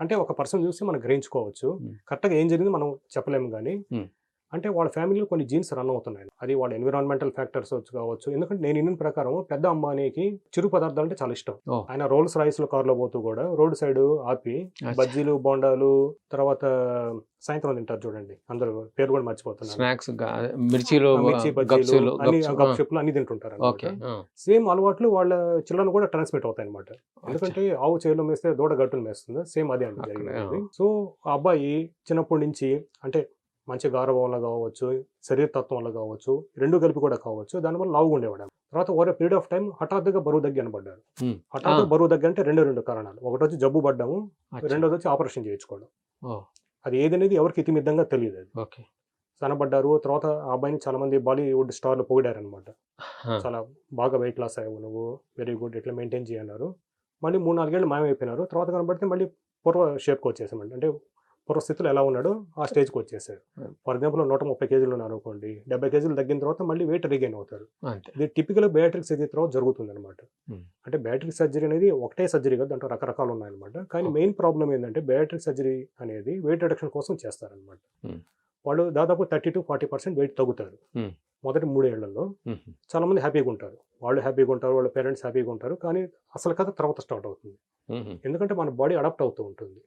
అంటే ఒక పర్సన్ చూసి మనం గ్రహించుకోవచ్చు. హ్మ్. కరెక్ట్‌గా ఏం జరిగిందో మనం చెప్పలేము గానీ, హ్మ్. అంటే వాళ్ళ ఫ్యామిలీలో కొన్ని జీన్స్ రన్ అవుతున్నాయి. అది వాళ్ళ ఎన్విరాన్మెంటల్ ఫ్యాక్టర్స్ కావచ్చు. ఎందుకంటే నేను ఇన్నిన ప్రకారం పెద్ద అంబానీకి చిరు పదార్థాలంటే చాలా ఇష్టం. ఓహ్! ఆయన రోల్స్ రాయ్స్‌లో కార్‌లో పోతూ కూడా రోడ్ సైడ్ ఆపి అచ్చా! బజ్జీలు, బోండాలు తర్వాత సాయంత్రం తింటారు చూడండి. అందరూ పేరు కూడా మర్చిపోతున్నాను. స్నాక్స్ మిర్చీలు, మిర్చి బజ్జీలు గప్సులు, అన్ని గప్సు. ఆ! గప్‌షప్‌లు అన్నీ తింటుంటారనమాట. ఓకే. ఆ! సేమ్ అలవాట్లు వాళ్ళ చిల్డ్రన్ కూడా ట్రాన్స్‌మిట్ అవుతాయన్నమాట. అచ్చా! ఎందుకంటే ఆవు చేలో మేస్తే దూడ గట్టున మేస్తుందా? సేమ్ అదే అండి అక్కడే. ఆ! జరిగిందనేది. సో, ఆ అబ్బాయి చిన్నప్పటి నుంచి అంటే మంచి గారాబం వల్ల కావచ్చు, శరీర తత్వం వల్ల కావచ్చు, 2 కలిపి కూడా కావచ్చు. దానివల్ల లావుగా ఉండేవాడు. తర్వాత over a period of time హఠాత్తుగా బరువు తగ్గి కనపడ్డాడు. హ్మ్. ఆ! హఠాత్తుగా బరువు తగ్గంటే రెండు కారణాలు. ఒకటొచ్చి జబ్బు పడ్డాము. అచ్చా! రెండోదొచ్చి ఆపరేషన్ చేయించుకోవడం. ఓహ్! అది ఏదనేది ఎవరికీ ఇతిమిద్దంగా తెలీదది. ఓకే. సన్నబడ్డారు. తర్వాత ఆ అబ్బాయిని చాలామంది బాలీవుడ్ స్టార్‌లు పొగిడారనమాట. ఆ! చాలా బాగా వెయిట్ లాస్ అయ్యావు నువ్వు. వెరీ గుడ్ ఇట్లా మెయింటైన్ చెయ్యి అన్నారు. మళ్ళీ 3, 4 ఏళ్ళు మాయమైపోయినారు. తర్వాత కనపడితే మళ్ళీ పూర్వ షేప్‌కొచ్చేసామండి. అంటే పూర్వ స్థితిలో ఎలా ఉన్నాడో ఆ స్టేజ్‌కొచ్చేసారు. ఫర్ ఎగ్జాంపుల్ 130 కేజీలు ఉన్నారనుకోండి. 70 కేజీలు తగ్గిన తర్వాత మళ్ళీ వెయిట్ రీగెయిన్ అవుతారు. అంతే. ఇది టిపికల్‌గా బయాట్రిక్ సర్జరీ తర్వాత జరుగుతుందనమాట. హ్మ్. అంటే బయాట్రిక్ సర్జరీ అనేది ఒకటే సర్జరీ కాదు. దాంట్లో రకరకాలు ఉన్నాయన్నమాట. కానీ ఓకే. మెయిన్ ప్రాబ్లమ్ ఏందంటే బయాట్రిక్ సర్జరీ అనేది వెయిట్ రిడక్షన్ కోసం చేస్తారనమాట. హ్మ్. వాళ్ళు దాదాపు 30-40% వెయిట్ తగ్గుతారు. హ్మ్. మొదటి 3 ఏళ్లలో. హుహు. చాలామంది హ్యాపీగా ఉంటారు. వాళ్ళు హ్యాపీగా ఉంటారు. వాళ్ళ పేరెంట్స్ హ్యాపీగా ఉంటారు. కానీ అసలు కథ తర్వాత స్టార్ట్ అవుతుంది. హుహు. ఎందుకంటే మన బాడీ అడాప్ట్ అవుతూ ఉంటుంది.